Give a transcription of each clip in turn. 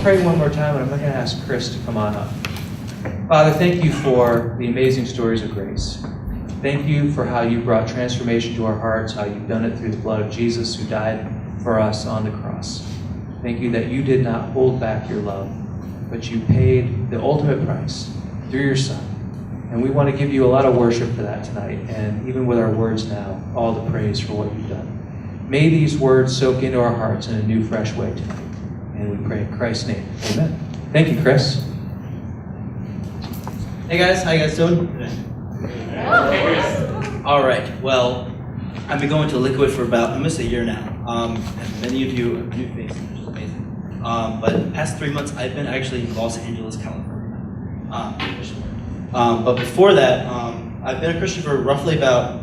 pray one more time, and I'm going to ask Chris to come on up. Father, thank you for the amazing stories of grace. Thank you for how you brought transformation to our hearts, how you've done it through the blood of Jesus who died for us on the cross. Thank you that you did not hold back your love, but you paid the ultimate price through your Son. And we want to give you a lot of worship for that tonight, and even with our words now, all the praise for what you've done. May these words soak into our hearts in a new, fresh way tonight. And we pray in Christ's name. Amen. Thank you, Chris. Hey guys, how you guys doing? All right, well, I've been going to Liquid for about almost a year now. And many of you are new faces, which is amazing. But the past 3 months, I've been actually in Los Angeles, California. But before that, I've been a Christian for roughly about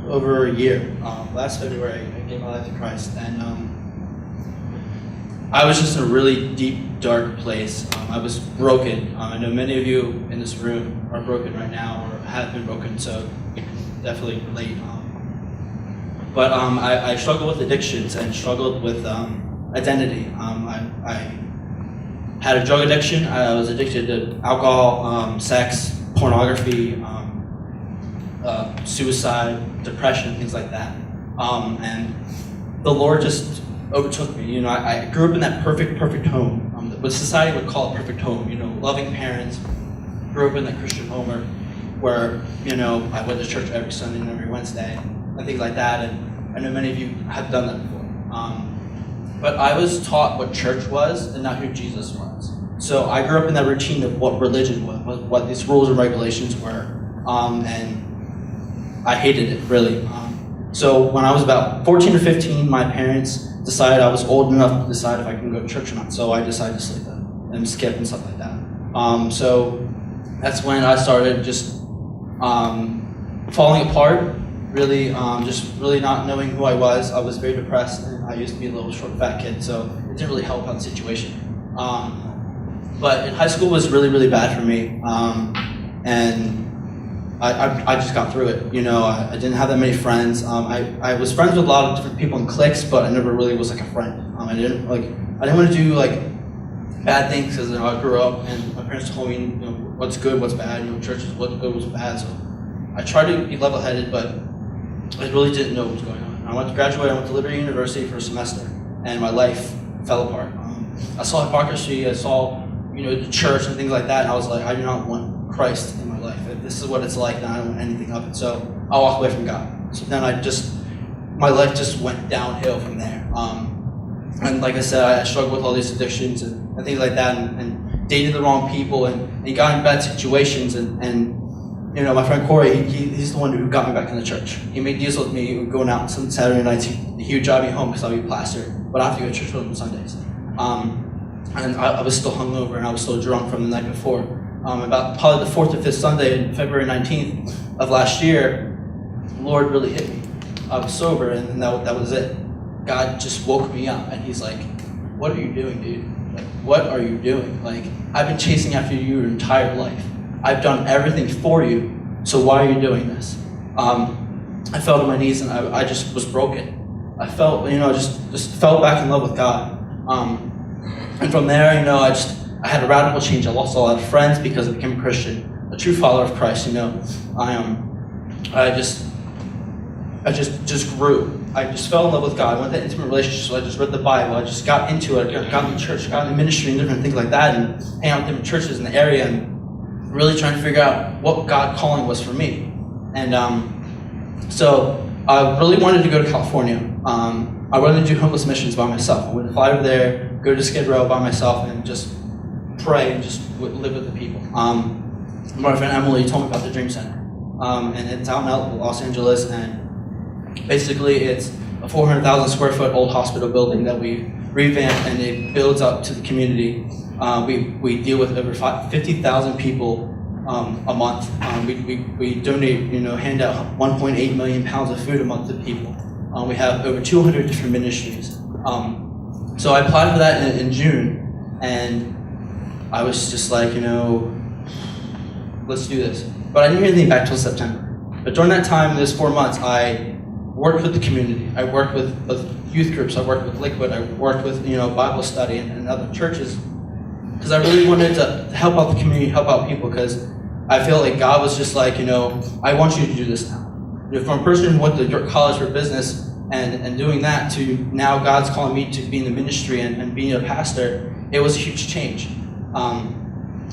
over a year. Last February, I gave my life to Christ, and I was just in a really deep, dark place. I was broken. I know many of you in this room are broken right now or have been broken, so you can definitely relate. But I struggled with addictions and struggled with identity. I had a drug addiction. I was addicted to alcohol, sex, pornography, suicide, depression, things like that. And the Lord just overtook me. You know, I grew up in that perfect home. What society would call a perfect home. You know, loving parents. Grew up in that Christian home where you know I went to church every Sunday and every Wednesday and things like that. And I know many of you have done that before. But I was taught what church was and not who Jesus was. So I grew up in that routine of what religion was, what these rules and regulations were, and I hated it really. So when I was about 14 or 15, my parents decided I was old enough to decide if I can go to church or not. So I decided to sleep in and skip and stuff like that. So that's when I started just falling apart, really, just really not knowing who I was. I was very depressed, and I used to be a little short, fat kid, so it didn't really help out the situation. But in high school was really bad for me, and I just got through it. You know, I didn't have that many friends. I was friends with a lot of different people in cliques, but I never really was like a friend. I didn't want to do like bad things because I grew up and my parents told me, you know, what's good, what's bad. You know, church is what's good, what's bad. So I tried to be level-headed, but I really didn't know what was going on. I went to graduate. I went to Liberty University for a semester, and my life fell apart. I saw hypocrisy. I saw, you know, the church and things like that. And I was like, I do not want Christ in my life. If this is what it's like, then I don't want anything of it. So I walked away from God. So then my life just went downhill from there. And like I said, I struggled with all these addictions and things like that, and dated the wrong people and got in bad situations. And you know, my friend Corey, he's the one who got me back in the church. He made deals with me going out some Saturday nights. He would drive me home because I'd be plastered, but I have to go to church with him on Sundays. And I was still hungover and I was still drunk from the night before. About probably the 4th or 5th Sunday, February 19th of last year, the Lord really hit me. I was sober, and that was it. God just woke me up, and he's like, what are you doing, dude? Like, what are you doing? Like, I've been chasing after you your entire life. I've done everything for you, so why are you doing this? I fell to my knees, and I just was broken. I felt, you know, just fell back in love with God. And from there, you know, I had a radical change. I lost a lot of friends because I became a Christian, a true follower of Christ. You know, I just grew. I just fell in love with God. I went to intimate relationships. So I just read the Bible. I just got into it. I got into church, got into ministry and different things like that, and hang out with different churches in the area, and really trying to figure out what God calling was for me. And so I really wanted to go to California. I wanted to do homeless missions by myself. I would fly over there, go to Skid Row by myself, and just pray and just live with the people. My friend Emily told me about the Dream Center, and it's out in Los Angeles, and basically it's a 400,000 square foot old hospital building that we revamped, and it builds up to the community. We deal with over 50,000 people a month. We donate, you know, hand out 1.8 million pounds of food a month to people. We have over 200 different ministries. So I applied for that in June, and I was just like, you know, let's do this. But I didn't hear anything back till September. But during that time, those 4 months, I worked with the community. I worked with youth groups. I worked with Liquid. I worked with, you know, Bible study and other churches. because I really wanted to help out the community, help out people, because I feel like God was just like, I want you to do this now. From a person who went to York College for business and doing that to now God's calling me to be in the ministry and being a pastor, it was a huge change.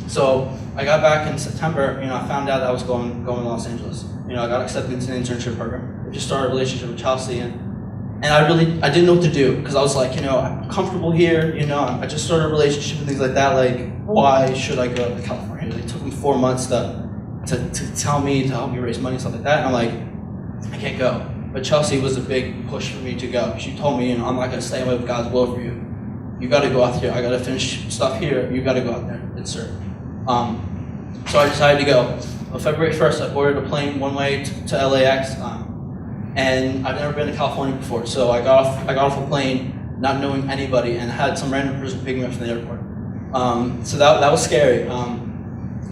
So I got back in September, I found out that I was going to Los Angeles. I got accepted into an internship program. I just started a relationship with Chelsea, and I didn't know what to do, because I was like, I'm comfortable here, I just started a relationship and things like that, like, why should I go to California? It took me 4 months to tell me, to help me raise money and stuff like that, and I'm like, I can't go. But Chelsea was a big push for me to go. She told me, I'm not going to stay away with God's will for you. You got to go out here. I got to finish stuff here. You got to go out there and serve. So I decided to go. On February 1st, I boarded a plane one way to LAX, and I've never been to California before. So I got off a plane, not knowing anybody, and had some random person pick me up from the airport. So that was scary.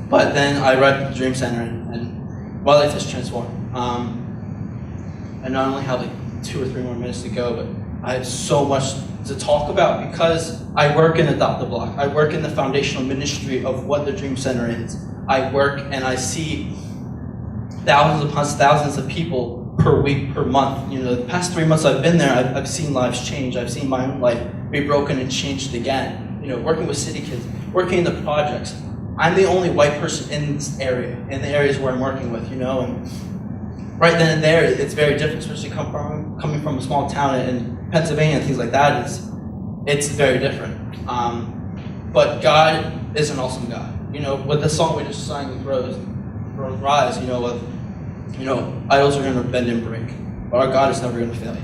But then I read the Dream Center, and my life has transformed. I not only have like 2 or 3 more minutes to go, but I have so much to talk about, because I work in Adopt the Block. I work in the foundational ministry of what the Dream Center is. I work and I see thousands upon thousands of people per week, per month. The past 3 months I've been there, I've seen lives change. I've seen my own life be broken and changed again. Working with city kids, working in the projects. I'm the only white person in this area, in the areas where I'm working with, and right then and there, it's very different, especially coming from a small town in Pennsylvania and things like that. It's very different. But God is an awesome God. With the song we just sang with Rose Rise, idols are going to bend and break, but our God is never going to fail you.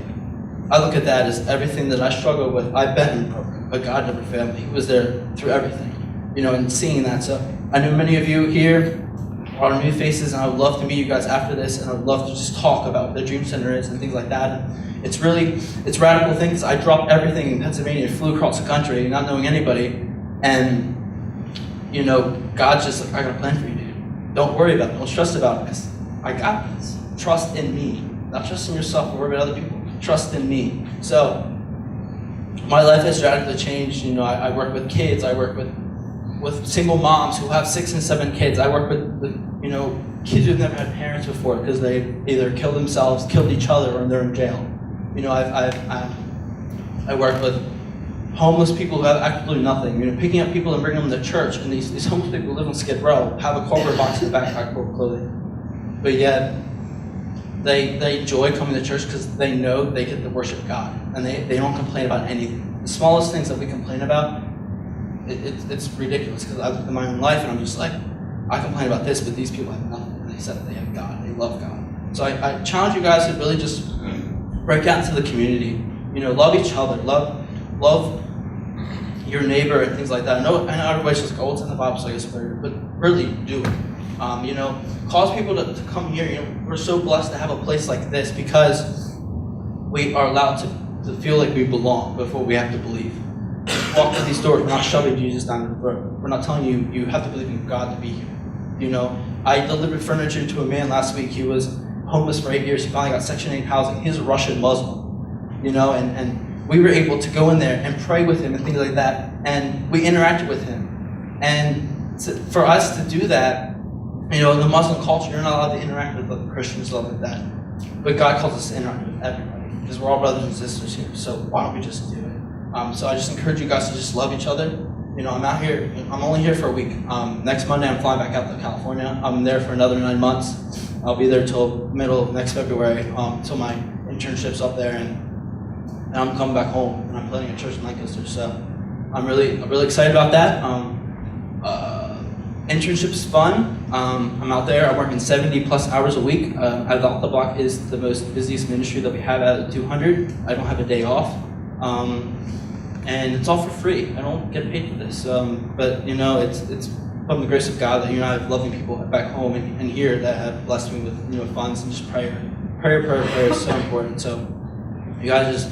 I look at that as everything that I struggle with, I bent and broke, but God never failed me. He was there through everything, and seeing that. So I know many of you here are new faces, and I would love to meet you guys after this, and I would love to just talk about what the Dream Center is and things like that. And it's radical things. I dropped everything in Pennsylvania, flew across the country, not knowing anybody, and God's just like, I got a plan for you, dude. Don't worry about it. Don't stress about it, because I got this. Trust in me. Not trust in yourself or worry about other people. Trust in me. So my life has radically changed. I work with kids. I work with single moms who have 6 and 7 kids. I work with kids who've never had parents before because they either killed themselves, killed each other, or they're in jail. I work with homeless people who have absolutely nothing. Picking up people and bringing them to church, and these homeless people live on Skid Row, have a corporate box in the backpack full of clothing, but yet they enjoy coming to church because they know they get to worship God, and they don't complain about anything. The smallest things that we complain about, it's ridiculous, because I look at my own life and I'm just like, I complain about this, but these people have nothing, and they said that they have God, they love God. So I challenge you guys to really just break out into the community, love each other, love your neighbor and things like that. I know everybody's just like, oh, it's in the Bible, so I guess we're, but really do it. Cause people to come here. We're so blessed to have a place like this because we are allowed to feel like we belong before we have to believe. Walk through these doors, we're not shoving Jesus down your throat. We're not telling you, you have to believe in God to be here. I delivered furniture to a man last week. He was homeless for 8 years. He finally got Section 8 housing. He's a Russian Muslim, and we were able to go in there and pray with him and things like that. And we interacted with him. And for us to do that, in the Muslim culture, you're not allowed to interact with other Christians, stuff like that. But God calls us to interact with everybody, because we're all brothers and sisters here. So why don't we just do it? So I just encourage you guys to just love each other. I'm out here. I'm only here for a week. Next Monday, I'm flying back out to California. I'm there for another 9 months. I'll be there till middle of next February, till my internship's up there, and I'm coming back home. And I'm planning a church in Lancaster. So I'm really excited about that. Internship's fun. I'm out there. I'm working 70 plus hours a week. Adopt the Block is the most busiest ministry that we have out of 200. I don't have a day off. And it's all for free. I don't get paid for this. But it's from the grace of God that I have loving people back home and here that have blessed me with funds and just prayer. Prayer is so important. So you guys just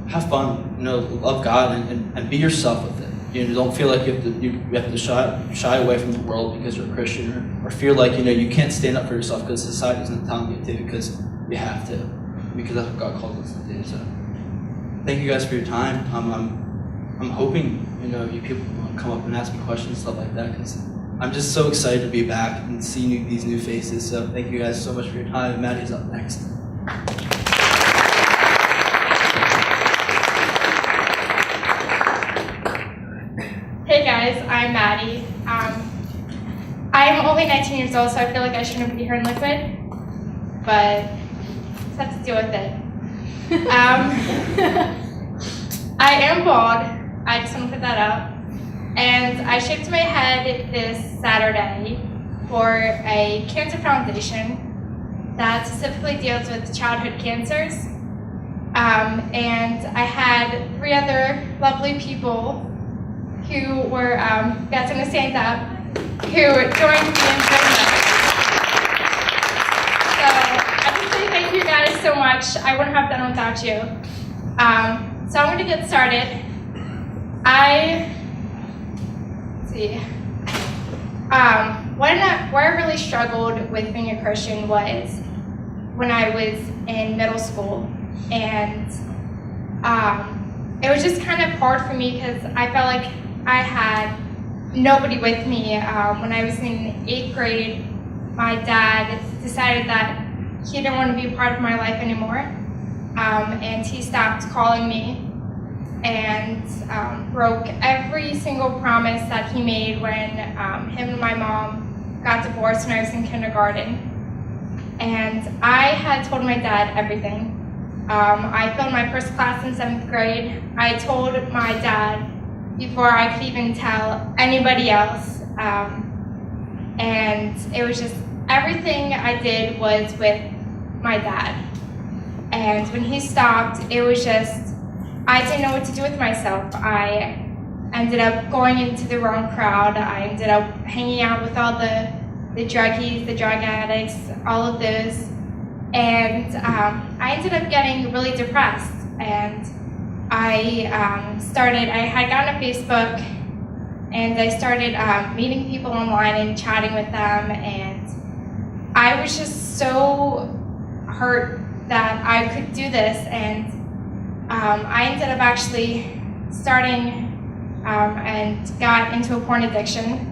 have fun. Love God and be yourself with it. Don't feel like you have to shy away from the world because you're a Christian, or feel like you can't stand up for yourself because society isn't telling you to, because you have to, because that's what God calls us to do. So thank you guys for your time. I'm hoping, you people will come up and ask me questions, stuff like that, because I'm just so excited to be back and see these new faces. So thank you guys so much for your time. Maddie's up next. Hey guys, I'm Maddie. I'm only 19 years old, so I feel like I shouldn't be here in Liquid, but just have to deal with it. I am bald. I just want to put that out. And I shaved my head this Saturday for a cancer foundation that specifically deals with childhood cancers. And I had 3 other lovely people who were, guys, I'm gonna stand up, who joined me in doing that. So I just say thank you guys so much. I wouldn't have done it without you. So I'm gonna get started. Where I really struggled with being a Christian was when I was in middle school, and it was just kind of hard for me because I felt like I had nobody with me. When I was in 8th grade, my dad decided that he didn't want to be a part of my life anymore, and he stopped calling me and broke every single promise that he made when him and my mom got divorced when I was in kindergarten. And I had told my dad everything. I failed my first class in 7th grade. I told my dad before I could even tell anybody else. And it was just, everything I did was with my dad. And when he stopped, it was just, I didn't know what to do with myself. I ended up going into the wrong crowd. I ended up hanging out with all the druggies, the drug addicts, all of those. And I ended up getting really depressed. And I had gotten a Facebook, and I started meeting people online and chatting with them. And I was just so hurt that I could do this. And I ended up actually starting and got into a porn addiction.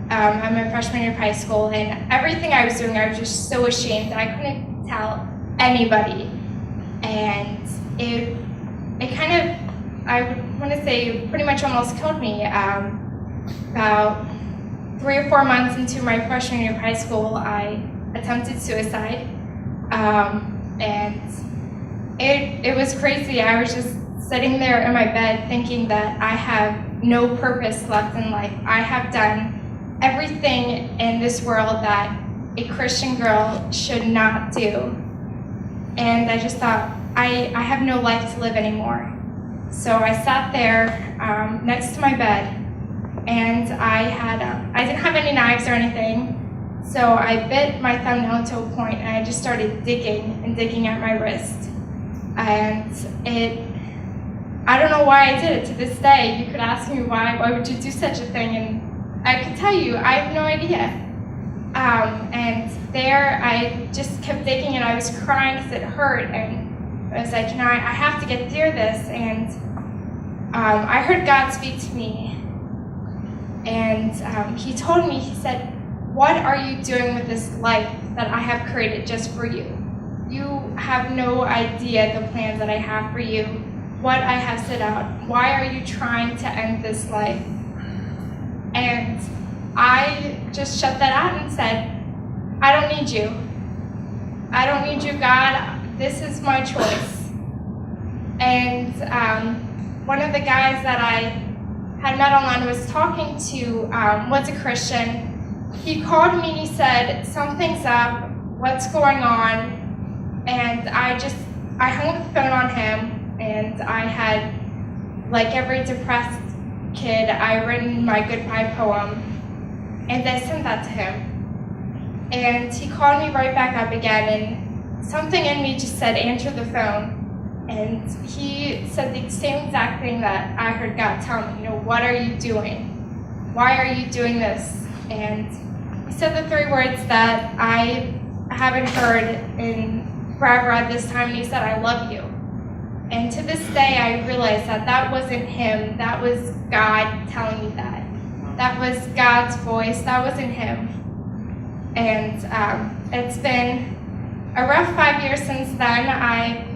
I'm a freshman year of high school, and everything I was doing, I was just so ashamed that I couldn't tell anybody. And it kind of, I want to say, pretty much almost killed me. About 3 or 4 months into my freshman year of high school, I attempted suicide. And it was crazy. I was just sitting there in my bed thinking that I have no purpose left in life. I have done everything in this world that a Christian girl should not do. And I just thought, I have no life to live anymore. So I sat there next to my bed, and I didn't have any knives or anything. So I bit my thumbnail to a point, and I just started digging at my wrist. And I don't know why I did it to this day. You could ask me why would you do such a thing, and I could tell you, I have no idea. And there I just kept digging, and I was crying because it hurt, and I was like, I have to get through this. And I heard God speak to me, and he told me, he said, what are you doing with this life that I have created just for you? You have no idea the plans that I have for you, what I have set out. Why are you trying to end this life? And I just shut that out and said, I don't need you. I don't need you, God. This is my choice. And one of the guys that I had met online was talking to was a Christian. He called me and he said, something's up, what's going on? And I hung up the phone on him, and I had, like every depressed kid, I written my goodbye poem, and I sent that to him. And he called me right back up again, and something in me just said, answer the phone. And he said the same exact thing that I heard God tell me, what are you doing? Why are you doing this? And he said the 3 words that I haven't heard in forever at this time, and he said, I love you. And to this day, I realize that that wasn't him. That was God telling me that. That was God's voice. That wasn't him. And it's been a rough 5 years since then. I've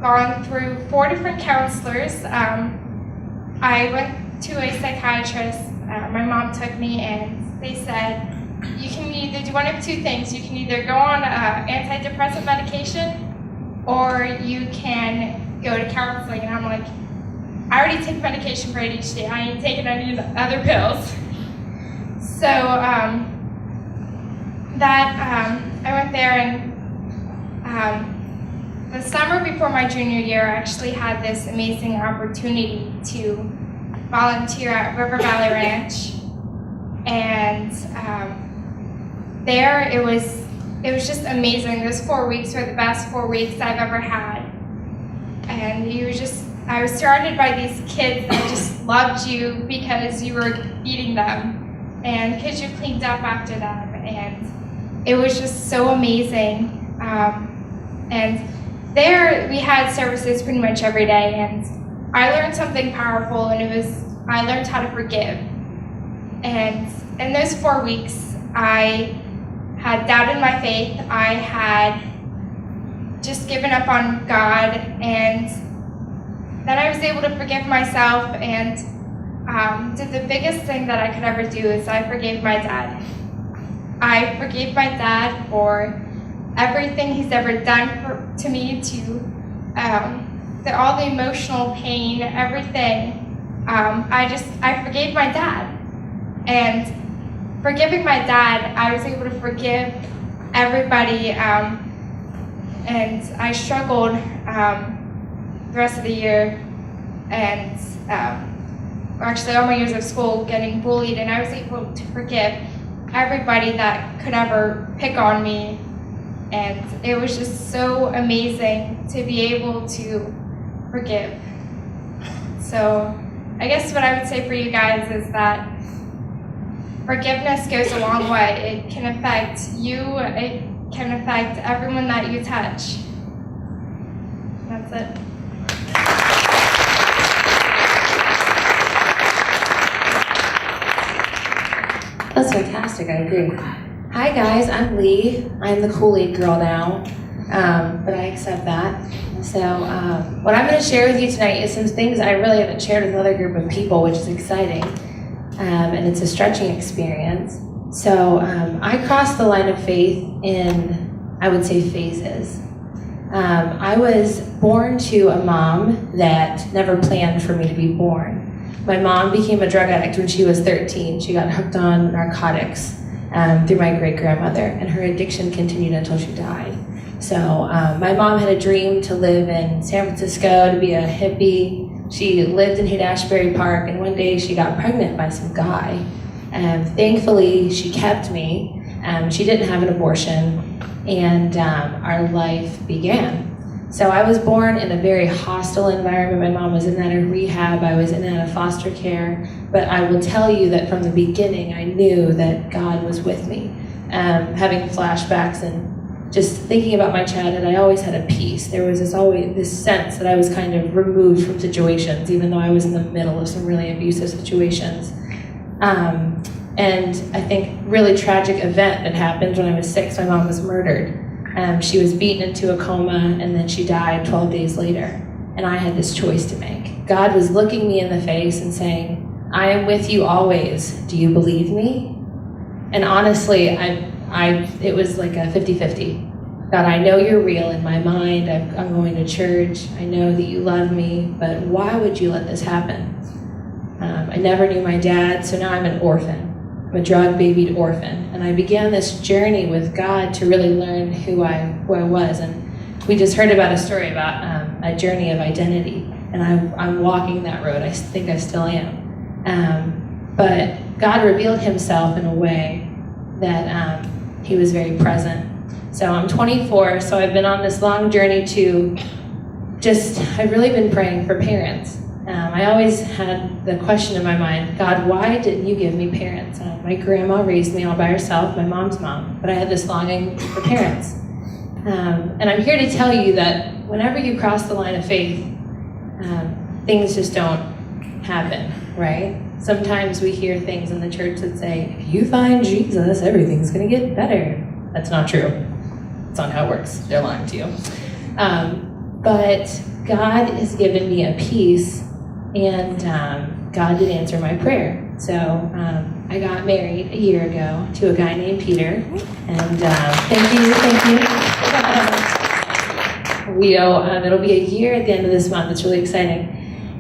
gone through 4 different counselors. I went to a psychiatrist. My mom took me, and they said, you can either do one of 2 things. You can either go on antidepressant medication, or you can go to counseling. And I'm like, I already take medication for ADHD. I ain't taking any other pills. So I went there, and the summer before my junior year, I actually had this amazing opportunity to volunteer at River Valley Ranch. And there it was just amazing. Those 4 weeks were the best 4 weeks I've ever had. And I was surrounded by these kids that just loved you because you were feeding them and because you cleaned up after them. And it was just so amazing. And there we had services pretty much every day, and I learned something powerful, and I learned how to forgive. And in those 4 weeks, I had doubted my faith. I had just given up on God, and then I was able to forgive myself, and did the biggest thing that I could ever do is I forgave my dad. I forgave my dad for everything he's ever done to me, all the emotional pain, everything. I forgave my dad. And forgiving my dad, I was able to forgive everybody, and I struggled the rest of the year, and actually all my years of school getting bullied, and I was able to forgive everybody that could ever pick on me. And it was just so amazing to be able to forgive. So I guess what I would say for you guys is that forgiveness goes a long way. It can affect you, it can affect everyone that you touch. That's it. That's fantastic, I agree. Hi guys, I'm Lee. I'm the Kool-Aid girl now, but I accept that. So what I'm going to share with you tonight is some things I really haven't shared with another group of people, which is exciting, and it's a stretching experience. So I crossed the line of faith in, I would say, phases. I was born to a mom that never planned for me to be born. My mom became a drug addict when she was 13. She got hooked on narcotics through my great-grandmother, and her addiction continued until she died. So my mom had a dream to live in San Francisco, to be a hippie. She lived in Haight-Ashbury Park, and one day she got pregnant by some guy. Thankfully, she kept me. She didn't have an abortion, and our life began. So I was born in a very hostile environment. My mom was in and out of rehab. I was in and out of foster care. But I will tell you that from the beginning, I knew that God was with me. Having flashbacks and just thinking about my childhood, I always had a peace. There was always this sense that I was kind of removed from situations, even though I was in the middle of some really abusive situations. And I think really tragic event that happened when I was 6, my mom was murdered. She was beaten into a coma, and then she died 12 days later. And I had this choice to make. God was looking me in the face and saying, I am with you always. Do you believe me? And honestly, it was like a 50-50. God, I know you're real in my mind. I'm going to church. I know that you love me, but why would you let this happen? I never knew my dad, so now I'm an orphan. I'm a drug-babied orphan. And I began this journey with God to really learn who I was. And we just heard about a story about a journey of identity. And I'm walking that road. I think I still am. But God revealed himself in a way that he was very present. So I'm 24, so I've been on this long journey to I've really been praying for parents. I always had the question in my mind, God, why didn't you give me parents? My grandma raised me all by herself, my mom's mom, but I had this longing for parents. And I'm here to tell you that whenever you cross the line of faith, things just don't happen, right? Sometimes we hear things in the church that say, if you find Jesus, everything's going to get better. That's not true. That's not how it works. They're lying to you. But God has given me a peace, and God did answer my prayer. So I got married a year ago to a guy named Peter, and thank you. It'll be a year at the end of this month. It's really exciting.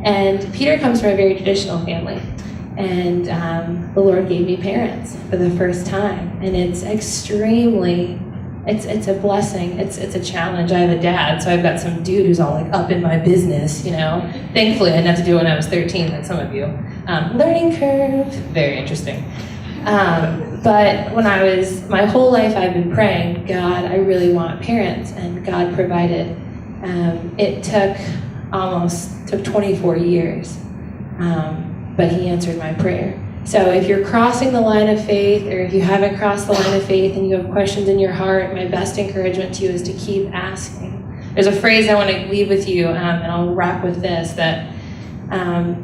And Peter comes from a very traditional family, and the Lord gave me parents for the first time, and it's extremely. It's a blessing. It's a challenge. I have a dad, so I've got some dude who's all like up in my business, you know. Thankfully, I didn't have to do it when I was 13, like some of you. Learning curve, very interesting. But my whole life I've been praying, God, I really want parents, and God provided. It took 24 years, but He answered my prayer. So if you're crossing the line of faith, or if you haven't crossed the line of faith and you have questions in your heart, my best encouragement to you is to keep asking. There's a phrase I want to leave with you, and I'll wrap with this, that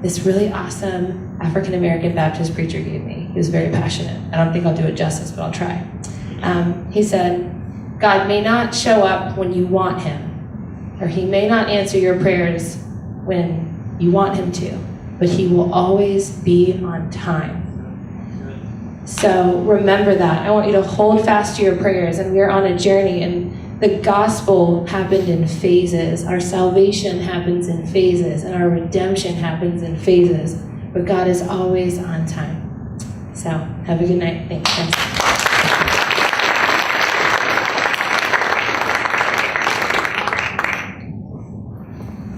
this really awesome African-American Baptist preacher gave me. He was very passionate. I don't think I'll do it justice, but I'll try. He said, God may not show up when you want Him, or He may not answer your prayers when you want Him to, but He will always be on time. So remember that. I want you to hold fast to your prayers, and we're on a journey, and the gospel happened in phases. Our salvation happens in phases, and our redemption happens in phases, but God is always on time. So have a good night. Thanks, guys.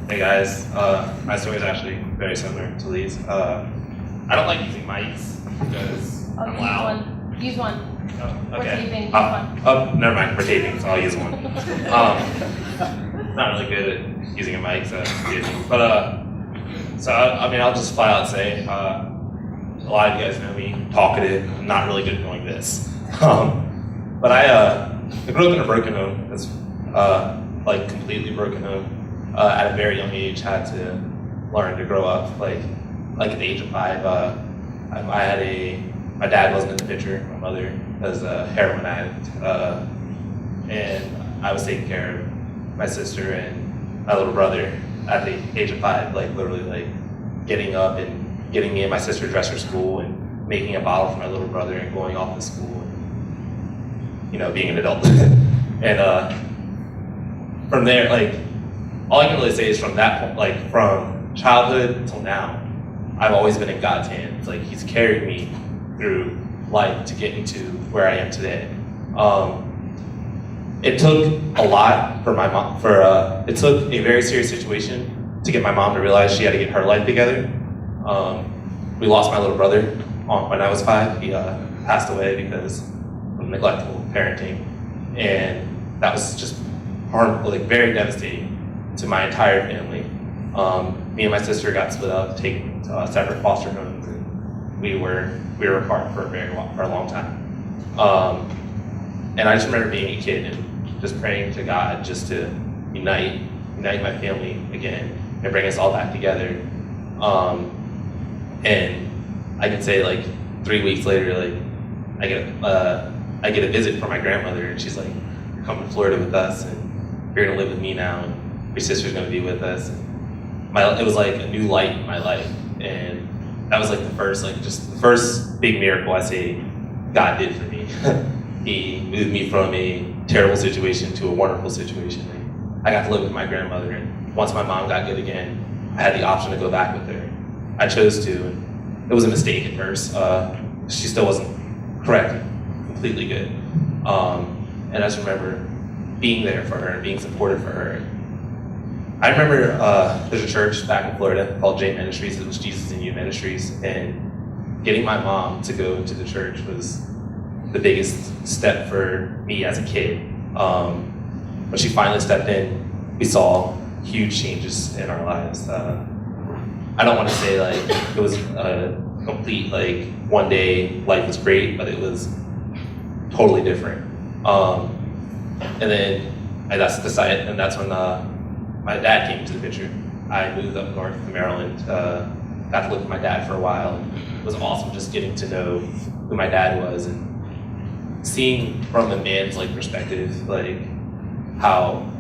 Hey guys, my story is actually very similar to Lee's. I don't like using mics because I'm loud. Use one. Oh, We're okay. taping. Use Never mind, we're taping, so I'll use one. Not really good at using a mic, so but I'll just flat out say, a lot of you guys know me, talkative. I'm not really good at doing this. But I grew up in a broken home. It's like completely broken home. At a very young age, had to learn to grow up. Like at the age of 5, my dad wasn't in the picture. My mother was a heroin addict, and I was taking care of my sister and my little brother at the age of 5. Like literally, like getting up and getting me and my sister dressed for school and making a bottle for my little brother and going off to school and, you know, being an adult. And from there, like, all I can really say is from that point, like from childhood till now, I've always been in God's hands. Like He's carried me through life to get me to where I am today. It took a lot for my mom, it took a very serious situation to get my mom to realize she had to get her life together. We lost my little brother when I was 5. He passed away because of neglectful parenting, and that was just harmful, like very devastating to my entire family. Me and my sister got split up, taken to separate foster homes, and we were apart for a long time. And I just remember being a kid and just praying to God just to unite my family again and bring us all back together. And I can say like 3 weeks later, like I get a visit from my grandmother, and she's like, "You're coming to Florida with us, and you're gonna live with me now, and your sister's gonna be with us." And it was like a new light in my life, and that was like the first big miracle I say God did for me. He moved me from a terrible situation to a wonderful situation. I got to live with my grandmother, and once my mom got good again, I had the option to go back with her. I chose to, and it was a mistake at first. She still wasn't completely good. And I just remember being there for her and being supportive for her. I remember there's a church back in Florida called J Ministries. It was Jesus in You Ministries, and getting my mom to go to the church was the biggest step for me as a kid. When she finally stepped in, we saw huge changes in our lives. I don't want to say like it was a complete like one day life was great, but it was totally different. And then that's when my dad came into the picture. I moved up north to Maryland, got to live with my dad for a while. It was awesome just getting to know who my dad was and seeing from the man's like perspective, like how,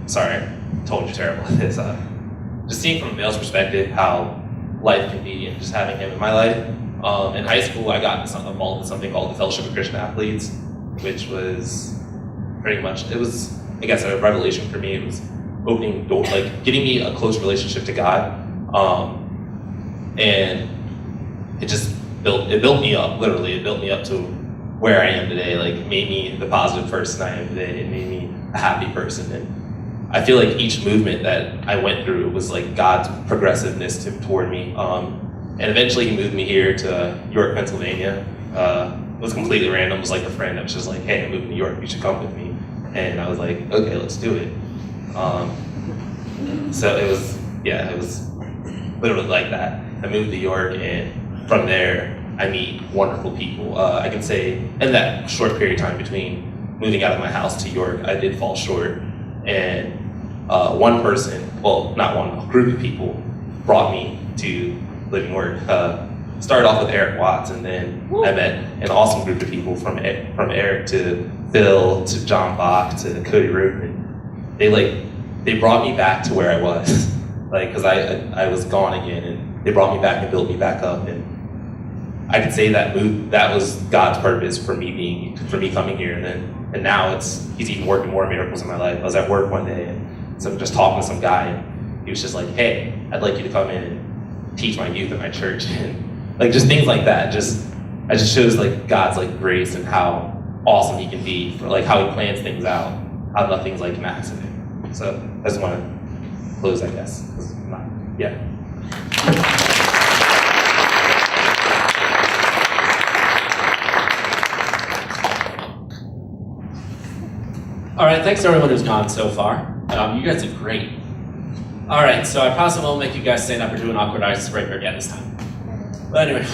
sorry, I told you terrible at this, just seeing from a male's perspective how life can be and just having him in my life. In high school, I got involved in something called the Fellowship of Christian Athletes, which was pretty much, it was, I guess, a revelation for me. It was opening doors, like getting me a close relationship to God. And it built me up, literally. It built me up to where I am today, like made me the positive person I am today. It made me a happy person. And I feel like each movement that I went through was like God's progressiveness toward me. And eventually he moved me here to York, Pennsylvania. It was completely random. It was like a friend that was just like, hey, I'm moving to York, you should come with me. And I was like, okay, let's do it. So it was literally like that. I moved to York, and from there, I meet wonderful people. I can say in that short period of time between moving out of my house to York, I did fall short. And one person, well, not one, a group of people brought me to Living Word. Started off with Eric Watts, and then I met an awesome group of people from Eric to Phil to John Bach to Cody Root. And they brought me back to where I was, like, because I was gone again, and they brought me back and built me back up. And I could say that was God's purpose for me coming here. And now he's even working more miracles in my life. I was at work one day, and so I'm just talking to some guy, and he was just like, hey, I'd like you to come in and teach my youth at my church. And like just things like that, it just shows like God's like grace and how awesome he can be, for like how he plans things out, how nothing's like an accident. So I just want to close, I guess. Yeah. All right, thanks to everyone who's gone so far. You guys did great. All right, so I possibly won't make you guys stand up or do an awkward icebreaker again this time. But anyway,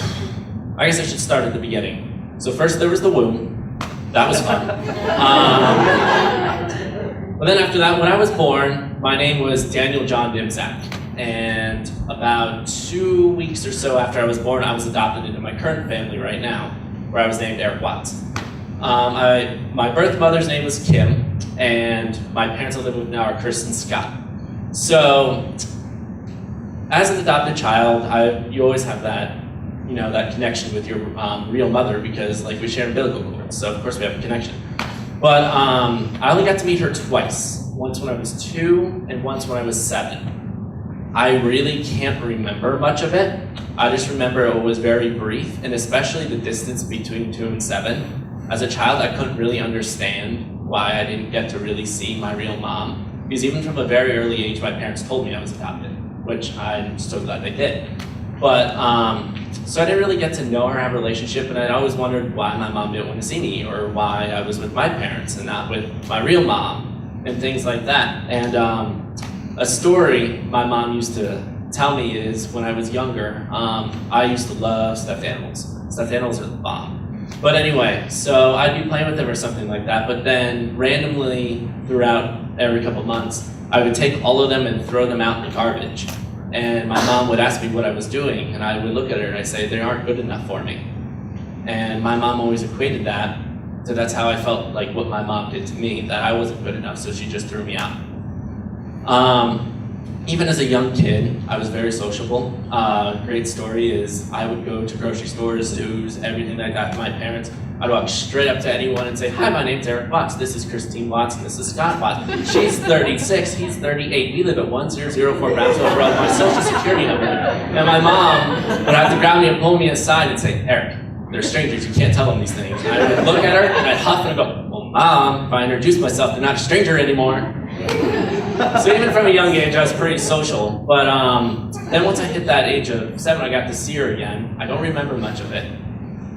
I guess I should start at the beginning. So first there was the womb. That was fun. But then after that, when I was born, my name was Daniel John Dimsack. And about 2 weeks or so after I was born, I was adopted into my current family right now, where I was named Eric Watts. My birth mother's name was Kim, and my parents I live with now are Chris and Scott. So, as an adopted child, you always have that, that connection with your real mother, because like we share umbilical cords, so of course we have a connection. But I only got to meet her twice, once when I was 2 and once when I was 7. I really can't remember much of it. I just remember it was very brief, and especially the distance between 2 and 7. As a child, I couldn't really understand why I didn't get to really see my real mom, because even from a very early age, my parents told me I was adopted, which I'm so glad they did. But, so I didn't really get to know her, have a relationship, and I always wondered why my mom didn't want to see me, or why I was with my parents and not with my real mom, and things like that. And a story my mom used to tell me is when I was younger, I used to love stuffed animals. Stuffed animals are the bomb. But anyway, so I'd be playing with them or something like that, but then randomly throughout every couple months, I would take all of them and throw them out in the garbage. And my mom would ask me what I was doing, and I would look at her and I'd say, they aren't good enough for me. And my mom always equated that to that's how I felt like what my mom did to me, that I wasn't good enough, so she just threw me out. Even as a young kid, I was very sociable. Great story is I would go to grocery stores, zoos, everything like that with my parents. I'd walk straight up to anyone and say, hi, my name's Eric Watts. This is Christine Watts, and this is Scott Watts. She's 36, he's 38. We live at 1004 Brownsville Road. My social security number. And my mom would have to grab me and pull me aside and say, Eric, they're strangers, you can't tell them these things. And I would look at her and I'd huff and I'd go, well, Mom, if I introduce myself, they're not a stranger anymore. So even from a young age, I was pretty social. But then once I hit that age of 7, I got to see her again. I don't remember much of it.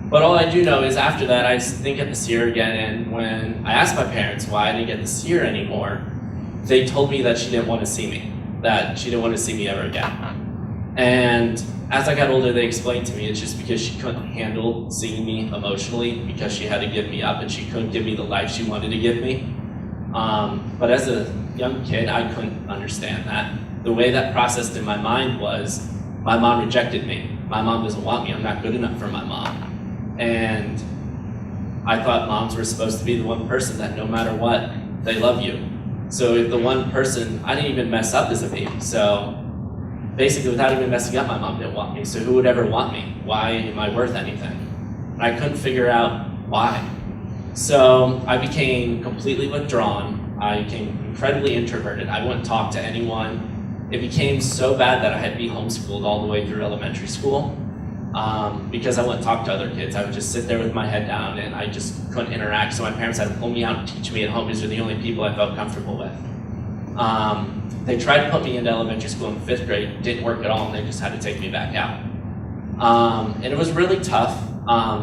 But all I do know is after that, I didn't get to see her again. And when I asked my parents why I didn't get to see her anymore, they told me that she didn't want to see me, that she didn't want to see me ever again. And as I got older, they explained to me it's just because she couldn't handle seeing me emotionally, because she had to give me up and she couldn't give me the life she wanted to give me. But as a young kid, I couldn't understand that. the way that processed in my mind was, my mom rejected me. My mom doesn't want me. I'm not good enough for my mom. And I thought moms were supposed to be the one person that no matter what, they love you. So if the one person, I didn't even mess up as a baby. So basically without even messing up, my mom didn't want me. So who would ever want me? Why am I worth anything? And I couldn't figure out why. So I became completely withdrawn. I became incredibly introverted. I wouldn't talk to anyone. It became so bad that I had to be homeschooled all the way through elementary school because I wouldn't talk to other kids. I would just sit there with my head down and I just couldn't interact. So my parents had to pull me out and teach me at home because they're the only people I felt comfortable with. They tried to put me into elementary school in 5th grade, didn't work at all, and they just had to take me back out. And it was really tough,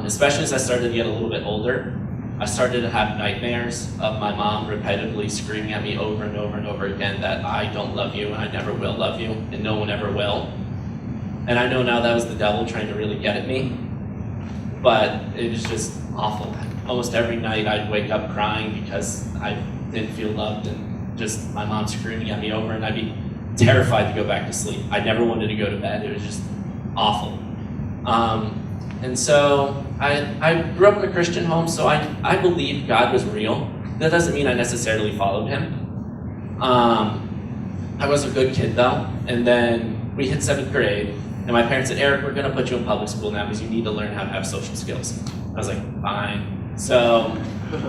especially as I started to get a little bit older. I started to have nightmares of my mom repetitively screaming at me over and over and over again that I don't love you and I never will love you and no one ever will. And I know now that was the devil trying to really get at me, but it was just awful. Almost every night I'd wake up crying because I didn't feel loved and just my mom screaming at me over, and I'd be terrified to go back to sleep. I never wanted to go to bed. It was just awful. And so I grew up in a Christian home, so I believed God was real. That doesn't mean I necessarily followed him. I was a good kid though, and then we hit 7th grade, and my parents said, Eric, we're gonna put you in public school now because you need to learn how to have social skills. I was like, fine. So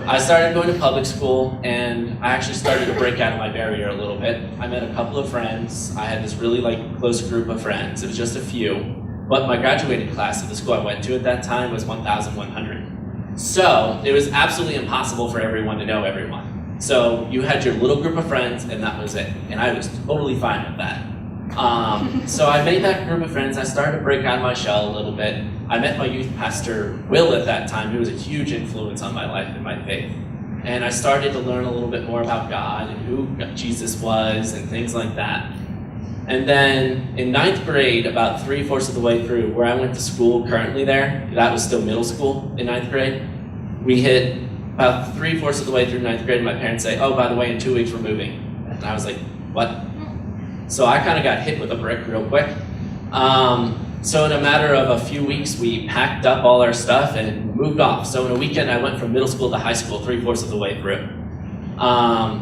I started going to public school, and I actually started to break out of my barrier a little bit. I met a couple of friends. I had this really close group of friends. It was just a few. But my graduating class at the school I went to at that time was 1,100. So it was absolutely impossible for everyone to know everyone. So you had your little group of friends and that was it. And I was totally fine with that. So I made that group of friends. I started to break out of my shell a little bit. I met my youth pastor, Will, at that time, who was a huge influence on my life and my faith. And I started to learn a little bit more about God and who Jesus was and things like that. And then in 9th grade, about 3/4 of the way through, where I went to school currently there, that was still middle school in 9th grade, we hit about 3/4 of the way through 9th grade, and my parents say, oh, by the way, in 2 weeks we're moving. And I was like, what? So I kind of got hit with a brick real quick. So in a matter of a few weeks, we packed up all our stuff and moved off. So in a weekend, I went from middle school to high school 3/4 of the way through.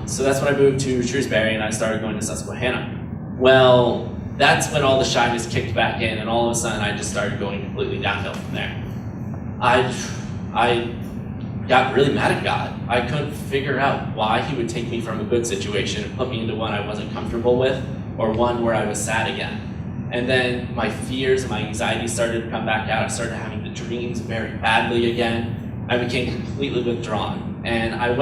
So that's when I moved to Shrewsbury and I started going to Susquehanna. Well, that's when all the shyness kicked back in, and all of a sudden I just started going completely downhill from there. I got really mad at God. I couldn't figure out why he would take me from a good situation and put me into one I wasn't comfortable with, or one where I was sad again. And then my fears and my anxiety started to come back out. I started having the dreams very badly again. I became completely withdrawn. And I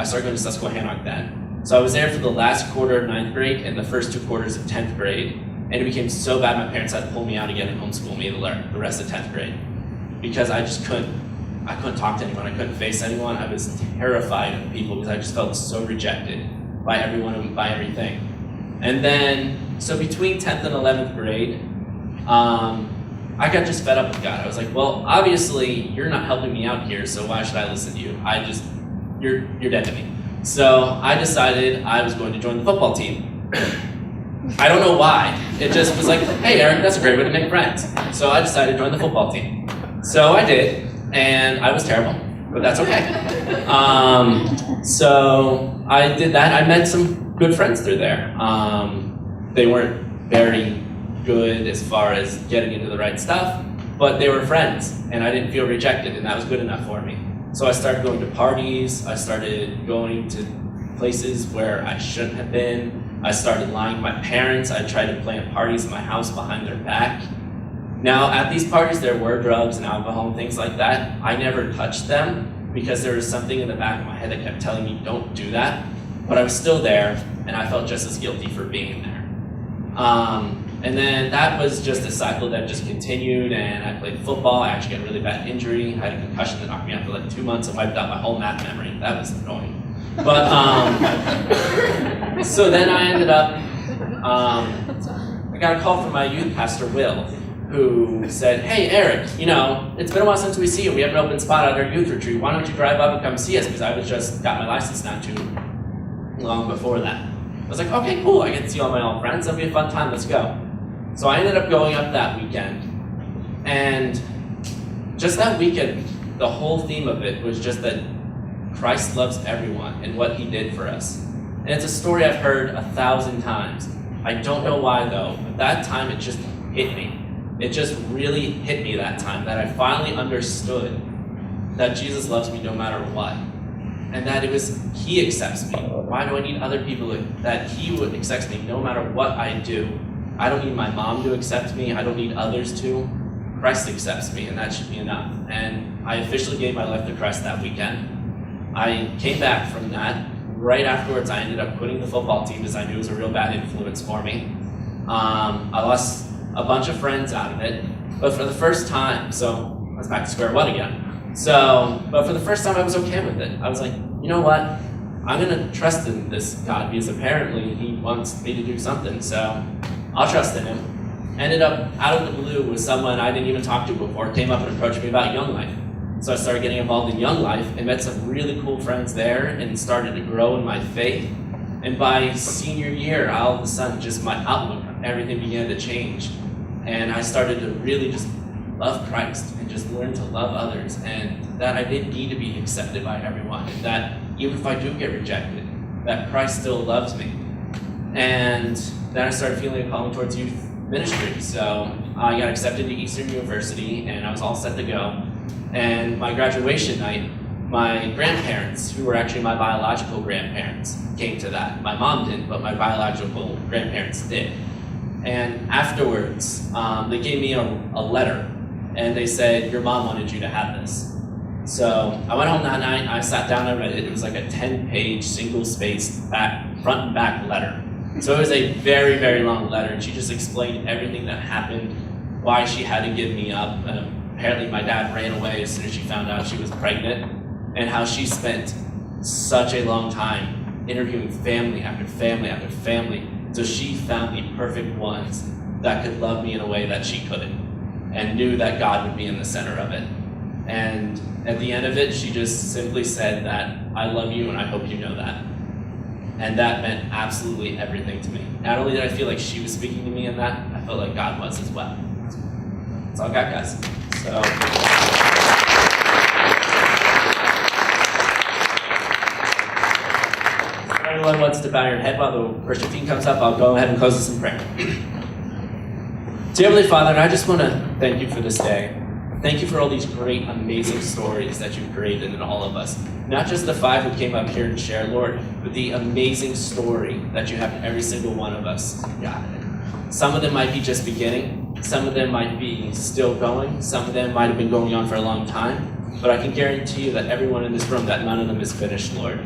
started going to Susquehanna then. So I was there for the last quarter of 9th grade and the first 2 quarters of 10th grade. And it became so bad my parents had to pull me out again and homeschool me the rest of 10th grade. Because I couldn't talk to anyone, I couldn't face anyone. I was terrified of people because I just felt so rejected by everyone and by everything. And then, so between 10th and 11th grade, I got just fed up with God. I was like, well, obviously you're not helping me out here, so why should I listen to you? You're dead to me. So I decided I was going to join the football team. I don't know why. It just was like, hey, Eric, that's a great way to make friends. So I decided to join the football team. So I did, and I was terrible, but that's okay. So I did that. I met some good friends through there. They weren't very good as far as getting into the right stuff, but they were friends, and I didn't feel rejected, and that was good enough for me. So I started going to parties, I started going to places where I shouldn't have been. I started lying to my parents. I tried to plan parties in my house behind their back. Now, at these parties, there were drugs and alcohol and things like that. I never touched them because there was something in the back of my head that kept telling me, don't do that. But I was still there, and I felt just as guilty for being there. And then that was just a cycle that just continued, and I played football. I actually got a really bad injury. I had a concussion that knocked me out for 2 months and wiped out my whole math memory. That was annoying. But, so then I ended up, I got a call from my youth pastor, Will, who said, hey, Eric, it's been a while since we see you. We have an open spot at our youth retreat. Why don't you drive up and come see us? Because I was just got my license not too long before that. was like, okay, cool, I get to see all my old friends, that'll be a fun time, let's go. So I ended up going up that weekend, and just that weekend, the whole theme of it was just that Christ loves everyone and what he did for us. And it's a story I've heard 1,000 times. I don't know why though, but that time it just hit me. It just really hit me that time, that I finally understood that Jesus loves me no matter what. And that it was, he accepts me. Why do I need other people that he would accept me no matter what I do? I don't need my mom to accept me, I don't need others to. Christ accepts me, and that should be enough. And I officially gave my life to Christ that weekend. I came back from that. Right afterwards, I ended up quitting the football team because I knew it was a real bad influence for me. I lost a bunch of friends out of it, but for the first time, so I was back to square one again. But for the first time, I was okay with it. I was like, you know what? I'm gonna trust in this God because apparently he wants me to do something, so I'll trust in him. Ended up out of the blue with someone I didn't even talk to before, came up and approached me about Young Life. So I started getting involved in Young Life and met some really cool friends there and started to grow in my faith. And by senior year, all of a sudden, just my outlook, everything began to change. And I started to really just love Christ and just learn to love others, and that I didn't need to be accepted by everyone, and that even if I do get rejected, that Christ still loves me. And then I started feeling a calling towards youth ministry. So I got accepted to Eastern University and I was all set to go. And my graduation night, my grandparents, who were actually my biological grandparents, came to that. My mom didn't, but my biological grandparents did. And afterwards, they gave me a letter, and they said, your mom wanted you to have this. So I went home that night, I sat down, I read it. It was like a 10-page, single-spaced, front and back letter. So it was a very, very long letter, and she just explained everything that happened, why she had to give me up. Apparently my dad ran away as soon as she found out she was pregnant, and how she spent such a long time interviewing family after family after family, so she found the perfect ones that could love me in a way that she couldn't, and knew that God would be in the center of it. And at the end of it, she just simply said that, I love you and I hope you know that. And that meant absolutely everything to me. Not only did I feel like she was speaking to me in that, I felt like God was as well. That's all I got, guys. So. If everyone wants to bow your head while the worship team comes up, I'll go ahead and close this in prayer. Dear Heavenly Father, I just want to thank you for this day. Thank you for all these great, amazing stories that you've created in all of us. Not just the 5 who came up here and shared, Lord, but the amazing story that you have in every single one of us, God. Some of them might be just beginning. Some of them might be still going. Some of them might have been going on for a long time. But I can guarantee you that everyone in this room, that none of them is finished, Lord.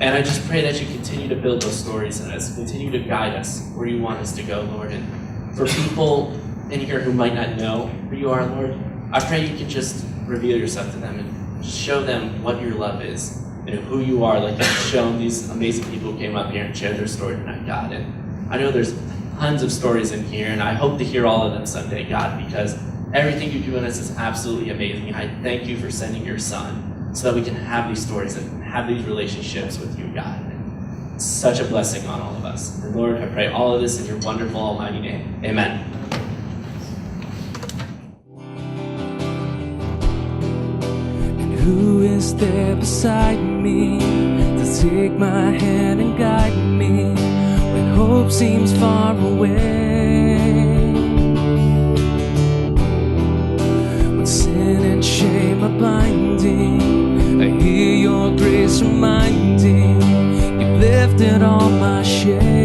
And I just pray that you continue to build those stories in us, continue to guide us where you want us to go, Lord. And for people in here who might not know who you are, Lord, I pray you can just reveal yourself to them and show them what your love is and who you are, like you've shown these amazing people who came up here and shared their story tonight, God. And I know there's tons of stories in here, and I hope to hear all of them someday, God, because everything you do in us is absolutely amazing. I thank you for sending your Son so that we can have these stories and have these relationships with you, God. And it's such a blessing on all of us. And Lord, I pray all of this in your wonderful, almighty name. Amen. Who is there beside me to take my hand and guide me when hope seems far away? When sin and shame are binding, I hear your grace reminding you've lifted all my shame.